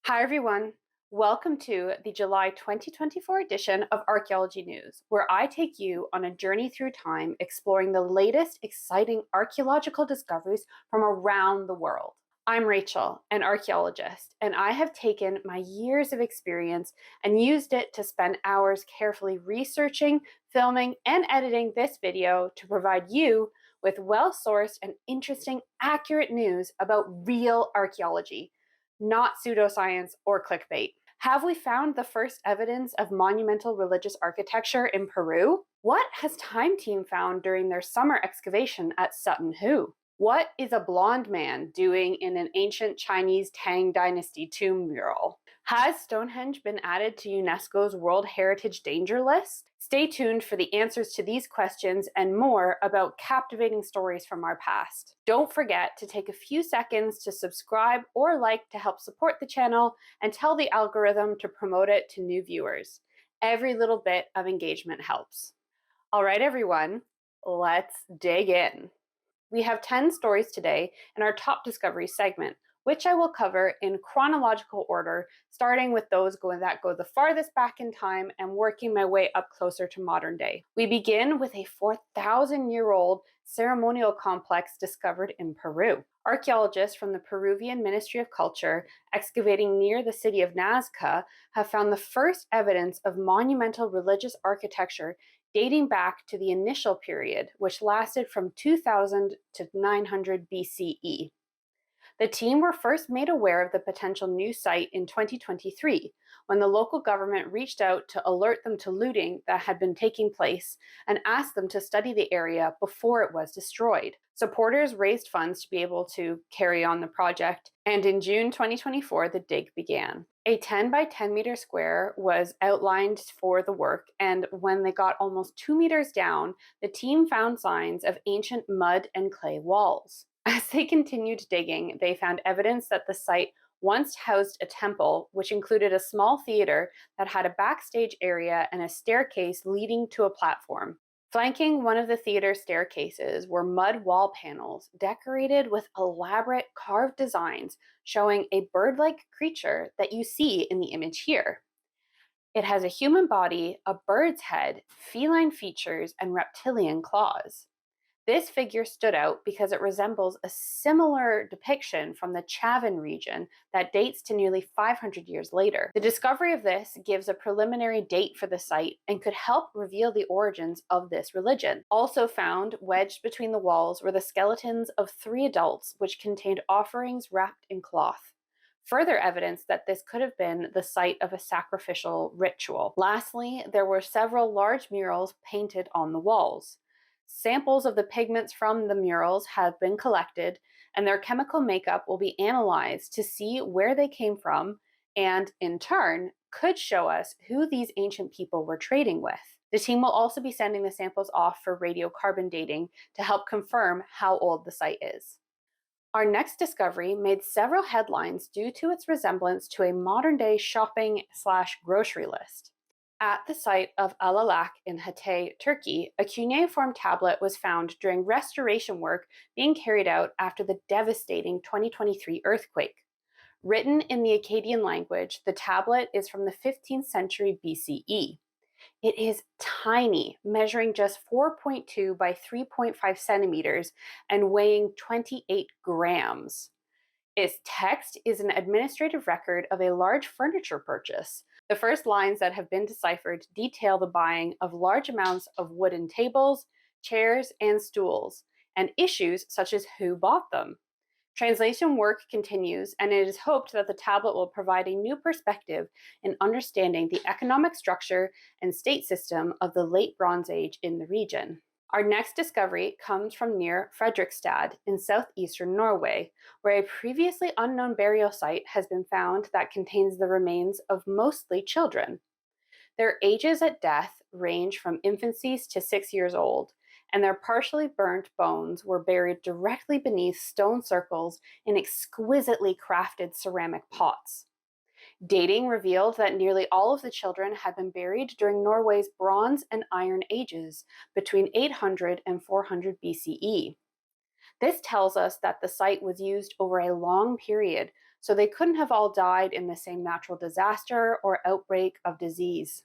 Hi, everyone. Welcome to the July 2024 edition of Archaeology News, where I take you on a journey through time exploring the latest exciting archaeological discoveries from around the world. I'm Rachel, an archaeologist, and I have taken my years of experience and used it to spend hours carefully researching, filming, and editing this video to provide you with well-sourced and interesting, accurate news about real archaeology, not pseudoscience or clickbait. Have we found the first evidence of monumental religious architecture in Peru? What has Time Team found during their summer excavation at Sutton? What is a blonde man doing in an ancient Chinese Tang Dynasty tomb mural? Has Stonehenge been added to UNESCO's World Heritage Danger List? Stay tuned for the answers to these questions and more about captivating stories from our past. Don't forget to take a few seconds to subscribe or like to help support the channel and tell the algorithm to promote it to new viewers. Every little bit of engagement helps. All right, everyone, let's dig in. We have 10 stories today in our top discovery segment, which I will cover in chronological order, starting with those that go the farthest back in time and working my way up closer to modern day. We begin with a 4,000-year-old ceremonial complex discovered in Peru. Archaeologists from the Peruvian Ministry of Culture, excavating near the city of Nazca, have found the first evidence of monumental religious architecture dating back to the initial period, which lasted from 2000 to 900 BCE. The team were first made aware of the potential new site in 2023, when the local government reached out to alert them to looting that had been taking place and asked them to study the area before it was destroyed. Supporters raised funds to be able to carry on the project, and in June 2024, the dig began. A 10 by 10 meter square was outlined for the work, and when they got almost 2 meters down, the team found signs of ancient mud and clay walls. As they continued digging, they found evidence that the site once housed a temple, which included a small theater that had a backstage area and a staircase leading to a platform. Flanking one of the theater staircases were mud wall panels decorated with elaborate carved designs showing a bird-like creature that you see in the image here. It has a human body, a bird's head, feline features, and reptilian claws. This figure stood out because it resembles a similar depiction from the Chavan region that dates to nearly 500 years later. The discovery of this gives a preliminary date for the site and could help reveal the origins of this religion. Also found wedged between the walls were the skeletons of 3 adults, which contained offerings wrapped in cloth. Further evidence that this could have been the site of a sacrificial ritual. Lastly, there were several large murals painted on the walls. Samples of the pigments from the murals have been collected, and their chemical makeup will be analyzed to see where they came from and, in turn, could show us who these ancient people were trading with. The team will also be sending the samples off for radiocarbon dating to help confirm how old the site is. Our next discovery made several headlines due to its resemblance to a modern-day shopping/grocery list. At the site of Alalak in Hatay, Turkey, a cuneiform tablet was found during restoration work being carried out after the devastating 2023 earthquake. Written in the Akkadian language, the tablet is from the 15th century BCE. It is tiny, measuring just 4.2 by 3.5 centimeters and weighing 28 grams. Its text is an administrative record of a large furniture purchase. The first lines that have been deciphered detail the buying of large amounts of wooden tables, chairs, and stools, and issues such as who bought them. Translation work continues, and it is hoped that the tablet will provide a new perspective in understanding the economic structure and state system of the Late Bronze Age in the region. Our next discovery comes from near Fredrikstad in southeastern Norway, where a previously unknown burial site has been found that contains the remains of mostly children. Their ages at death range from infancy to 6 years old, and their partially burnt bones were buried directly beneath stone circles in exquisitely crafted ceramic pots. Dating revealed that nearly all of the children had been buried during Norway's Bronze and Iron Ages between 800 and 400 BCE. This tells us that the site was used over a long period, so they couldn't have all died in the same natural disaster or outbreak of disease.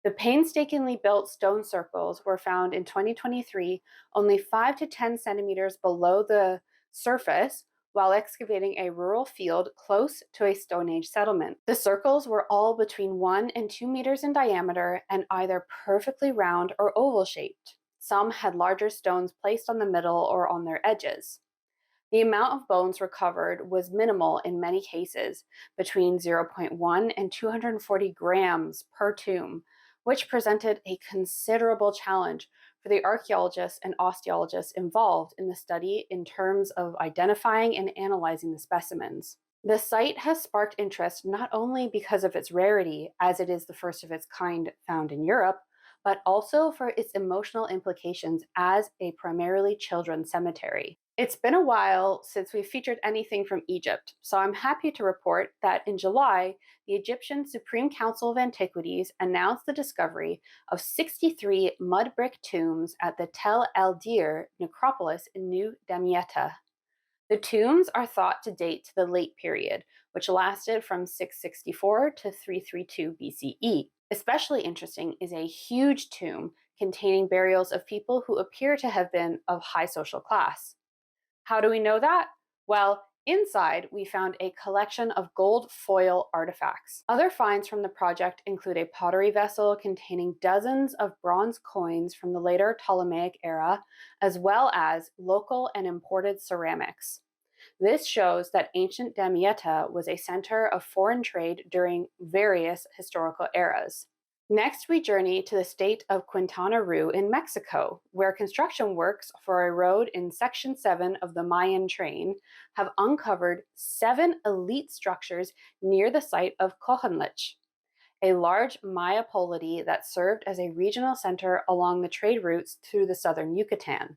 The painstakingly built stone circles were found in 2023 only 5 to 10 centimeters below the surface while excavating a rural field close to a Stone Age settlement. The circles were all between 1 and 2 meters in diameter and either perfectly round or oval shaped. Some had larger stones placed on the middle or on their edges. The amount of bones recovered was minimal in many cases, between 0.1 and 240 grams per tomb, which presented a considerable challenge for the archaeologists and osteologists involved in the study in terms of identifying and analyzing the specimens. The site has sparked interest not only because of its rarity, as it is the first of its kind found in Europe, but also for its emotional implications as a primarily children's cemetery. It's been a while since we've featured anything from Egypt, so I'm happy to report that in July, the Egyptian Supreme Council of Antiquities announced the discovery of 63 mud brick tombs at the Tel El Dir necropolis in New Damietta. The tombs are thought to date to the late period, which lasted from 664 to 332 BCE. Especially interesting is a huge tomb containing burials of people who appear to have been of high social class. How do we know that? Well, inside we found a collection of gold foil artifacts. Other finds from the project include a pottery vessel containing dozens of bronze coins from the later Ptolemaic era, as well as local and imported ceramics. This shows that ancient Damietta was a center of foreign trade during various historical eras. Next, we journey to the state of Quintana Roo in Mexico, where construction works for a road in Section 7 of the Mayan Train have uncovered 7 elite structures near the site of Cojonlich, a large Maya polity that served as a regional center along the trade routes through the southern Yucatan.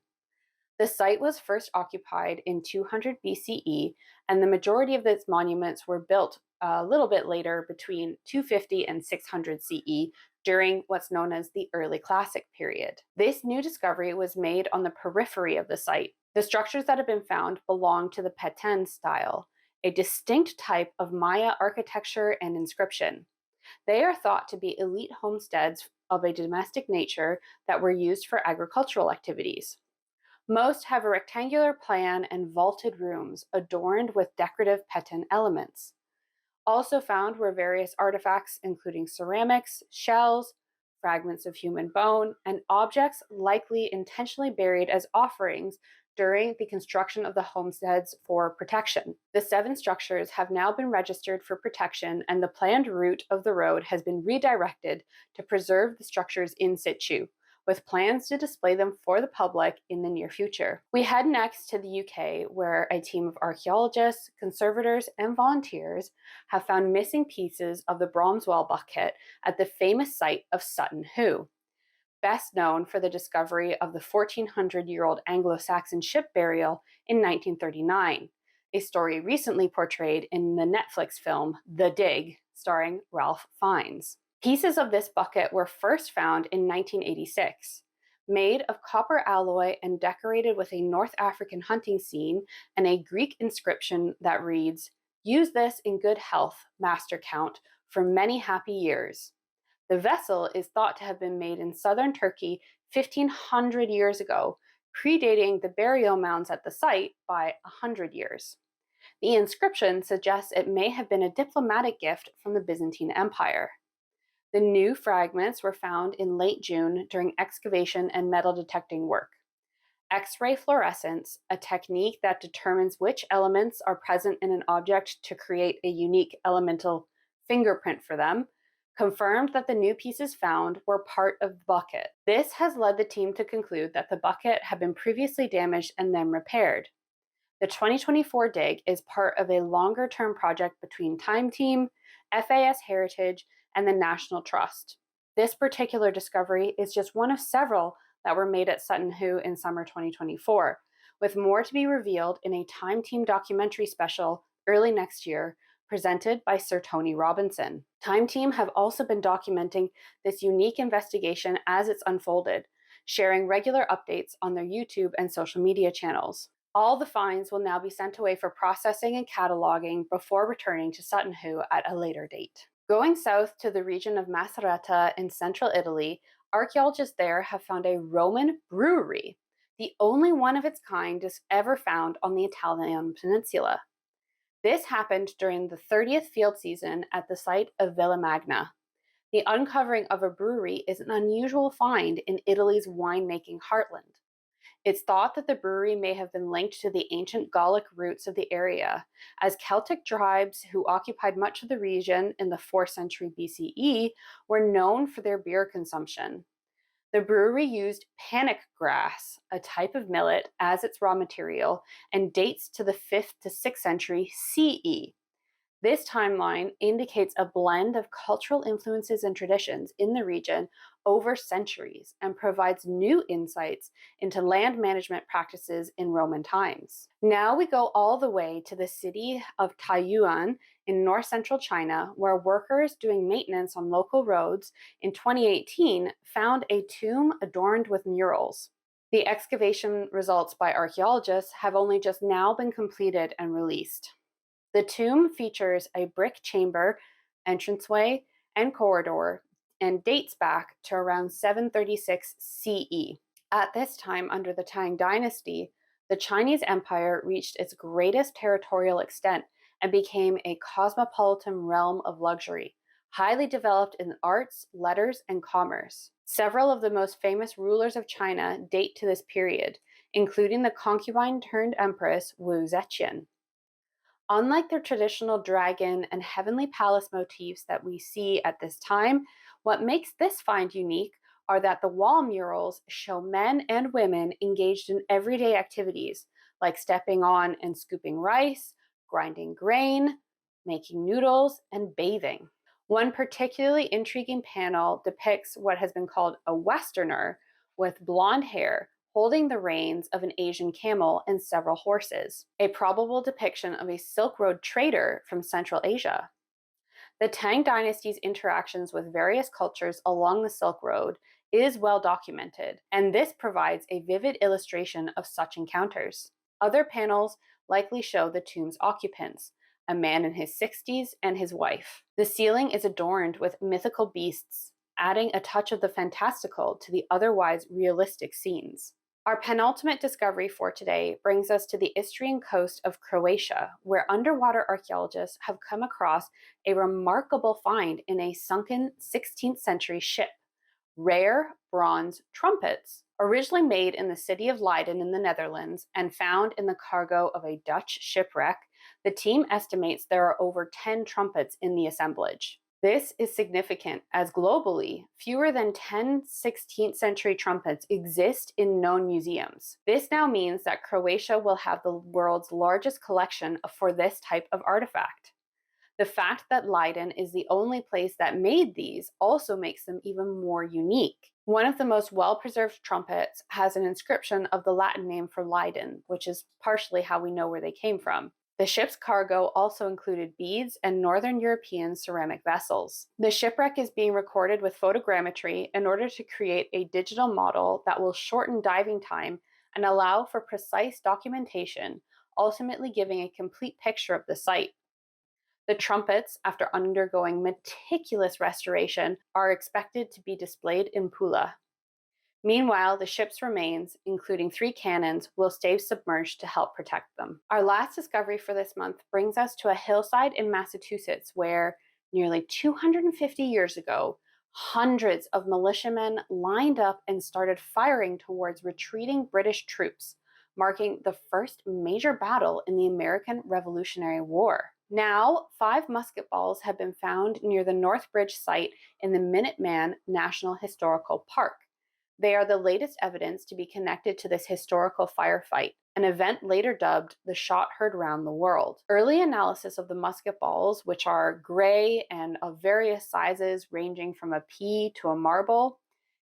The site was first occupied in 200 BCE, and the majority of its monuments were built a little bit later between 250 and 600 CE during what's known as the Early Classic period. This new discovery was made on the periphery of the site. The structures that have been found belong to the Peten style, a distinct type of Maya architecture and inscription. They are thought to be elite homesteads of a domestic nature that were used for agricultural activities. Most have a rectangular plan and vaulted rooms adorned with decorative Peten elements. Also found were various artifacts, including ceramics, shells, fragments of human bone, and objects likely intentionally buried as offerings during the construction of the homesteads for protection. The 7 structures have now been registered for protection, and the planned route of the road has been redirected to preserve the structures in situ, with plans to display them for the public in the near future. We head next to the UK, where a team of archaeologists, conservators, and volunteers have found missing pieces of the Bromeswell Bucket at the famous site of Sutton, best known for the discovery of the 1400-year-old Anglo-Saxon ship burial in 1939, a story recently portrayed in the Netflix film The Dig, starring Ralph Fiennes. Pieces of this bucket were first found in 1986. Made of copper alloy and decorated with a North African hunting scene and a Greek inscription that reads, "Use this in good health, Master Count, for many happy years." The vessel is thought to have been made in southern Turkey 1500 years ago, predating the burial mounds at the site by 100 years. The inscription suggests it may have been a diplomatic gift from the Byzantine Empire. The new fragments were found in late June during excavation and metal detecting work. X-ray fluorescence, a technique that determines which elements are present in an object to create a unique elemental fingerprint for them, confirmed that the new pieces found were part of the bucket. This has led the team to conclude that the bucket had been previously damaged and then repaired. The 2024 dig is part of a longer-term project between Time Team, FAS Heritage, and the National Trust. This particular discovery is just one of several that were made at Sutton Hoo in summer 2024, with more to be revealed in a Time Team documentary special early next year, presented by Sir Tony Robinson. Time Team have also been documenting this unique investigation as it's unfolded, sharing regular updates on their YouTube and social media channels. All the finds will now be sent away for processing and cataloging before returning to Sutton at a later date. Going south to the region of Macerata in central Italy, archaeologists there have found a Roman brewery, the only one of its kind ever found on the Italian peninsula. This happened during the 30th field season at the site of Villa Magna. The uncovering of a brewery is an unusual find in Italy's winemaking heartland. It's thought that the brewery may have been linked to the ancient Gallic roots of the area, as Celtic tribes who occupied much of the region in the 4th century BCE were known for their beer consumption. The brewery used panic grass, a type of millet, as its raw material and dates to the 5th to 6th century CE. This timeline indicates a blend of cultural influences and traditions in the region over centuries and provides new insights into land management practices in Roman times. Now we go all the way to the city of Taiyuan in north central China, where workers doing maintenance on local roads in 2018 found a tomb adorned with murals. The excavation results by archaeologists have only just now been completed and released. The tomb features a brick chamber, entranceway, and corridor, and dates back to around 736 CE. At this time, under the Tang dynasty, the Chinese Empire reached its greatest territorial extent and became a cosmopolitan realm of luxury, highly developed in arts, letters, and commerce. Several of the most famous rulers of China date to this period, including the concubine-turned-empress Wu Zetian. Unlike their traditional dragon and heavenly palace motifs that we see at this time, what makes this find unique are that the wall murals show men and women engaged in everyday activities like stepping on and scooping rice, grinding grain, making noodles, and bathing. One particularly intriguing panel depicts what has been called a Westerner with blonde hair holding the reins of an Asian camel and several horses, a probable depiction of a Silk Road trader from Central Asia. The Tang dynasty's interactions with various cultures along the Silk Road is well documented, and this provides a vivid illustration of such encounters. Other panels likely show the tomb's occupants, a man in his 60s and his wife. The ceiling is adorned with mythical beasts, adding a touch of the fantastical to the otherwise realistic scenes. Our penultimate discovery for today brings us to the Istrian coast of Croatia, where underwater archaeologists have come across a remarkable find in a sunken 16th century ship. Rare bronze trumpets, originally made in the city of Leiden in the Netherlands and found in the cargo of a Dutch shipwreck, the team estimates there are over 10 trumpets in the assemblage. This is significant as globally, fewer than 10 16th century trumpets exist in known museums. This now means that Croatia will have the world's largest collection for this type of artifact. The fact that Leiden is the only place that made these also makes them even more unique. One of the most well-preserved trumpets has an inscription of the Latin name for Leiden, which is partially how we know where they came from. The ship's cargo also included beads and Northern European ceramic vessels. The shipwreck is being recorded with photogrammetry in order to create a digital model that will shorten diving time and allow for precise documentation, ultimately giving a complete picture of the site. The trumpets, after undergoing meticulous restoration, are expected to be displayed in Pula. Meanwhile, the ship's remains, including 3 cannons, will stay submerged to help protect them. Our last discovery for this month brings us to a hillside in Massachusetts where, nearly 250 years ago, hundreds of militiamen lined up and started firing towards retreating British troops, marking the first major battle in the American Revolutionary War. Now, 5 musket balls have been found near the North Bridge site in the Minuteman National Historical Park. They are the latest evidence to be connected to this historical firefight, an event later dubbed the shot heard round the world. Early analysis of the musket balls, which are gray and of various sizes ranging from a pea to a marble,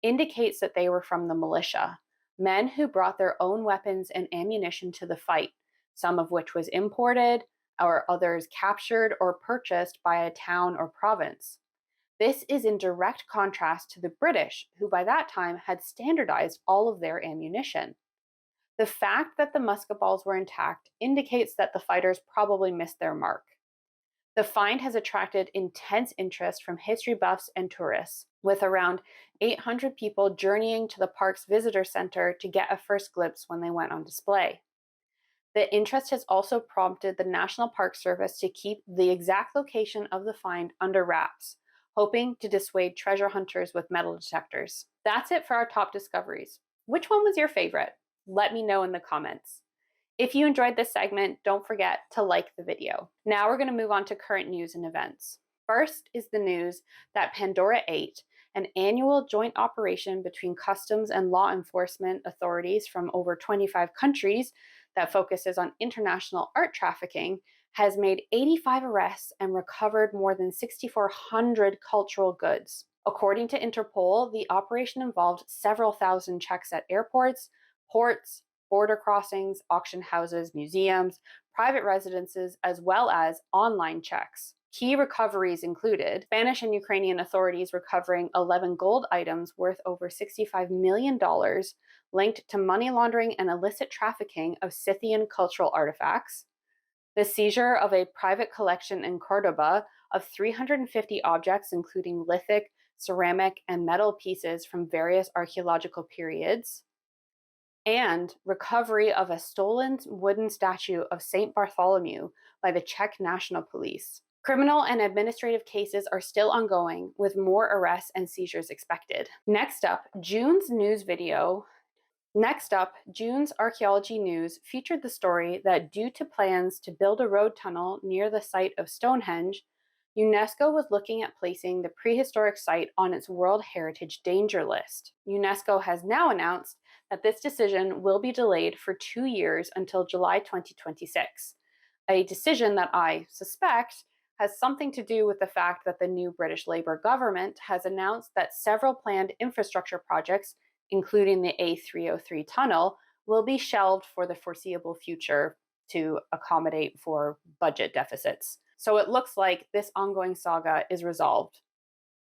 indicates that they were from the militia, men who brought their own weapons and ammunition to the fight, some of which was imported, or others captured or purchased by a town or province. This is in direct contrast to the British, who by that time had standardized all of their ammunition. The fact that the musket balls were intact indicates that the fighters probably missed their mark. The find has attracted intense interest from history buffs and tourists, with around 800 people journeying to the park's visitor center to get a first glimpse when they went on display. The interest has also prompted the National Park Service to keep the exact location of the find under wraps, hoping to dissuade treasure hunters with metal detectors. That's it for our top discoveries. Which one was your favorite? Let me know in the comments. If you enjoyed this segment, don't forget to like the video. Now we're going to move on to current news and events. First is the news that Pandora 8, an annual joint operation between customs and law enforcement authorities from over 25 countries that focuses on international art trafficking, has made 85 arrests and recovered more than 6,400 cultural goods. According to Interpol, the operation involved several thousand checks at airports, ports, border crossings, auction houses, museums, private residences, as well as online checks. Key recoveries included Spanish and Ukrainian authorities recovering 11 gold items worth over $65 million linked to money laundering and illicit trafficking of Scythian cultural artifacts, the seizure of a private collection in Cordoba of 350 objects, including lithic, ceramic, and metal pieces from various archaeological periods, and recovery of a stolen wooden statue of St. Bartholomew by the Czech National Police. Criminal and administrative cases are still ongoing, with more arrests and seizures expected. Next up, June's Archaeology News featured the story that due to plans to build a road tunnel near the site of Stonehenge, UNESCO was looking at placing the prehistoric site on its World Heritage Danger List. UNESCO has now announced that this decision will be delayed for 2 years until July 2026, a decision that I suspect has something to do with the fact that the new British Labour government has announced that several planned infrastructure projects, including the A303 tunnel, will be shelved for the foreseeable future to accommodate for budget deficits. So it looks like this ongoing saga is resolved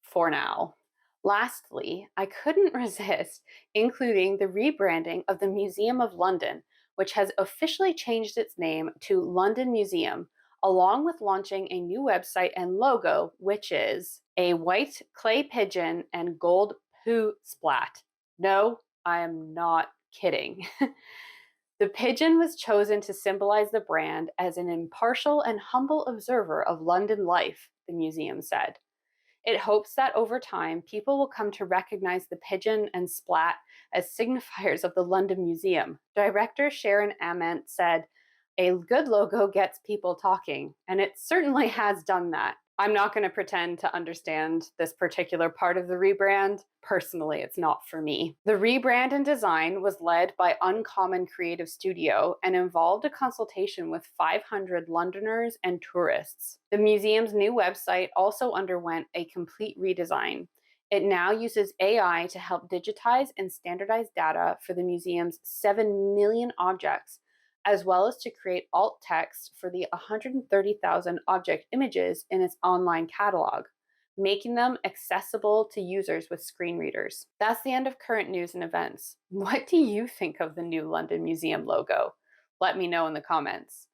for now. Lastly, I couldn't resist including the rebranding of the Museum of London, which has officially changed its name to London Museum, along with launching a new website and logo, which is a white clay pigeon and gold poo splat. No, I am not kidding. The pigeon was chosen to symbolize the brand as an impartial and humble observer of London life, the museum said. It hopes that over time, people will come to recognize the pigeon and splat as signifiers of the London Museum. Director Sharon Ament said, "A good logo gets people talking," and it certainly has done that. I'm not going to pretend to understand this particular part of the rebrand. Personally, it's not for me. The rebrand and design was led by Uncommon Creative Studio and involved a consultation with 500 Londoners and tourists. The museum's new website also underwent a complete redesign. It now uses AI to help digitize and standardize data for the museum's 7 million objects, as well as to create alt text for the 130,000 object images in its online catalog, making them accessible to users with screen readers. That's the end of current news and events. What do you think of the new London Museum logo? Let me know in the comments.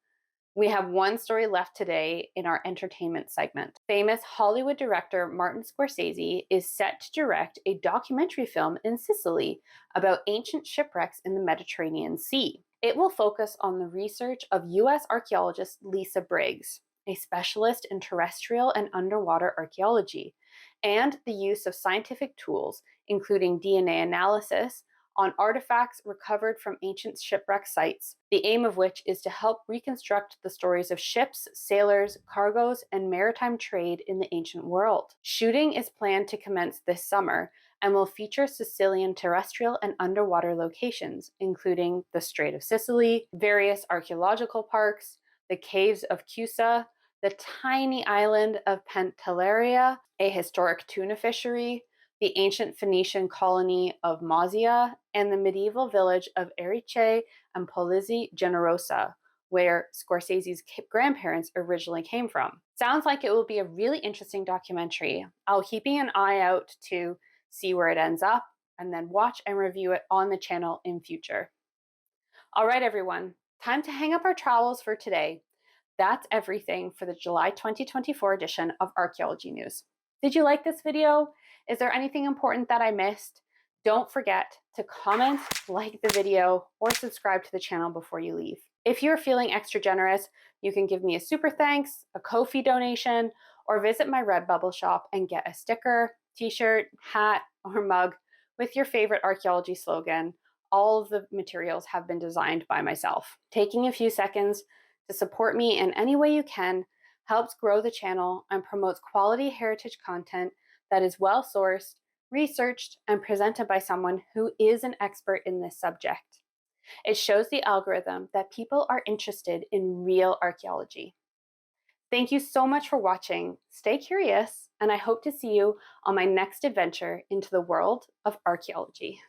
We have one story left today in our entertainment segment. Famous Hollywood director Martin Scorsese is set to direct a documentary film in Sicily about ancient shipwrecks in the Mediterranean Sea. It will focus on the research of U.S. archaeologist Lisa Briggs, a specialist in terrestrial and underwater archaeology, and the use of scientific tools, including DNA analysis, on artifacts recovered from ancient shipwreck sites, the aim of which is to help reconstruct the stories of ships, sailors, cargoes, and maritime trade in the ancient world. Shooting is planned to commence this summer and will feature Sicilian terrestrial and underwater locations, including the Strait of Sicily, various archaeological parks, the caves of Cusa, the tiny island of Pantelleria, a historic tuna fishery, the ancient Phoenician colony of Mozia, and the medieval village of Erice and Polizzi Generosa, where Scorsese's grandparents originally came from. Sounds like it will be a really interesting documentary. I'll keep an eye out to see where it ends up, and then watch and review it on the channel in future. All right, everyone, time to hang up our trowels for today. That's everything for the July 2024 edition of Archaeology News. Did you like this video? Is there anything important that I missed? Don't forget to comment, like the video, or subscribe to the channel before you leave. If you're feeling extra generous, you can give me a super thanks, a Ko-fi donation, or visit my Redbubble shop and get a sticker, t-shirt, hat, or mug with your favorite archaeology slogan. All of the materials have been designed by myself. Taking a few seconds to support me in any way you can helps grow the channel and promotes quality heritage content that is well sourced, researched, and presented by someone who is an expert in this subject. It shows the algorithm that people are interested in real archaeology. Thank you so much for watching. Stay curious, and I hope to see you on my next adventure into the world of archaeology.